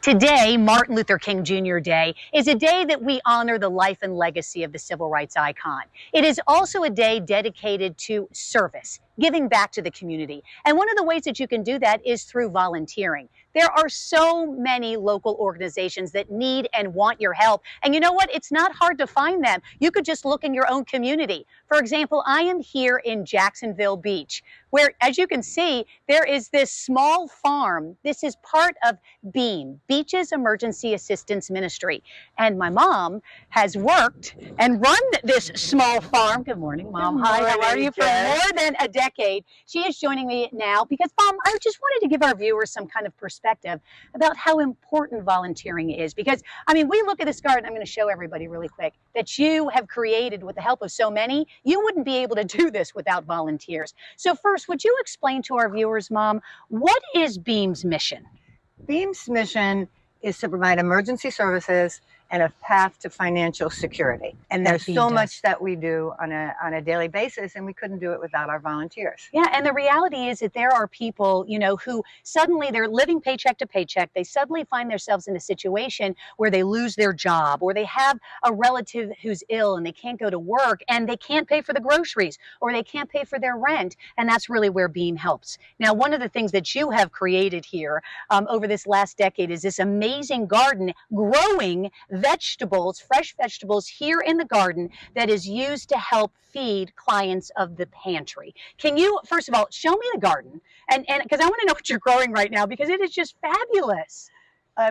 Today, Martin Luther King Jr. Day, is a day that we honor the life and legacy of the civil rights icon. It is also a day dedicated to service, giving back to the community. And one of the ways that you can do that is through volunteering. There are so many local organizations that need and want your help. And you know what? It's not hard to find them. You could just look in your own community. For example, I am here in Jacksonville Beach, where, as you can see, there is this small farm. This is part of BEAM, Beaches Emergency Assistance Ministry. And my mom has worked and run this small farm. Good morning, Mom. Good morning, Hi, how are you? For more than a decade. She is joining me now because, Mom, I just wanted to give our viewers some kind of perspective about how important volunteering is. Because, I mean, we look at this garden, I'm going to show everybody really quick, that you have created with the help of so many. You wouldn't be able to do this without volunteers. So first, would you explain to our viewers, Mom, what is BEAM's mission? BEAM's mission is to provide emergency services and a path to financial security. And there's so much that we do on a daily basis, and we couldn't do it without our volunteers. Yeah, and the reality is that there are people, you know, who suddenly they're living paycheck to paycheck. They suddenly find themselves in a situation where they lose their job, or they have a relative who's ill and they can't go to work and they can't pay for the groceries, or they can't pay for their rent. And that's really where BEAM helps. Now, one of the things that you have created here over this last decade is this amazing garden growing vegetables, fresh vegetables here in the garden that is used to help feed clients of the pantry. Can you, first of all, show me the garden? And because I want to know what you're growing right now, because it is just fabulous.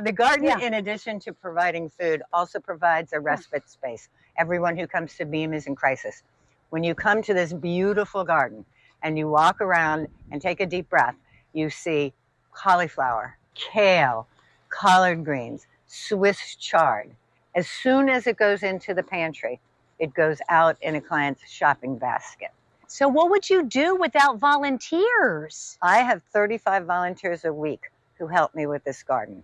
The garden, in addition to providing food, also provides a respite space. Everyone who comes to BEAM is in crisis. When you come to this beautiful garden and you walk around and take a deep breath, you see cauliflower, kale, collard greens, Swiss chard. As soon as it goes into the pantry, it goes out in a client's shopping basket. So what would you do without volunteers? I have 35 volunteers a week who help me with this garden.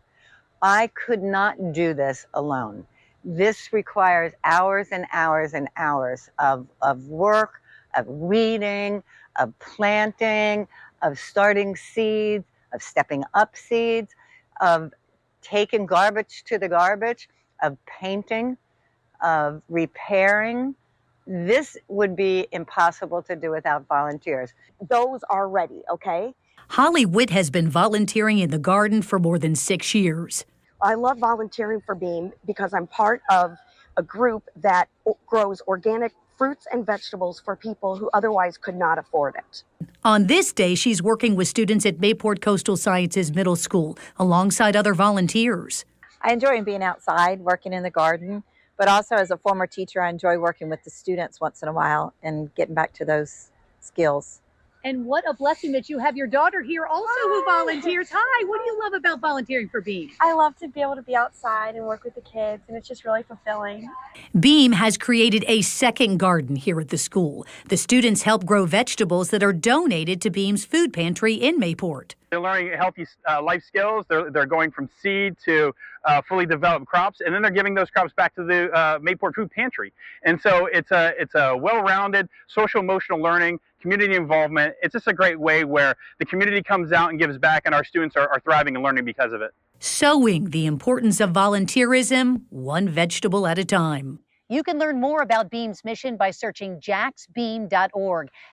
I could not do this alone. This requires hours and hours and hours of work, of weeding, of planting, of starting seeds, of stepping up seeds, of taking garbage to the garbage, of painting, of repairing. This would be impossible to do without volunteers. Those are ready, okay? Holly Witt has been volunteering in the garden for more than 6 years. I love volunteering for BEAM because I'm part of a group that grows organic fruits and vegetables for people who otherwise could not afford it. On this day, she's working with students at Mayport Coastal Sciences Middle School alongside other volunteers. I enjoy being outside, working in the garden, but also as a former teacher, I enjoy working with the students once in a while and getting back to those skills. And what a blessing that you have your daughter here also who volunteers. Hi, what do you love about volunteering for BEAM? I love to be able to be outside and work with the kids, and it's just really fulfilling. BEAM has created a second garden here at the school. The students help grow vegetables that are donated to BEAM's food pantry in Mayport. They're learning healthy life skills. They're going from seed to fully developed crops, and then they're giving those crops back to the Mayport Food Pantry. And so it's a well-rounded social emotional learning, community involvement. It's just a great way where the community comes out and gives back, and our students are thriving and learning because of it. Showing the importance of volunteerism, one vegetable at a time. You can learn more about BEAM's mission by searching jaxbeam.org.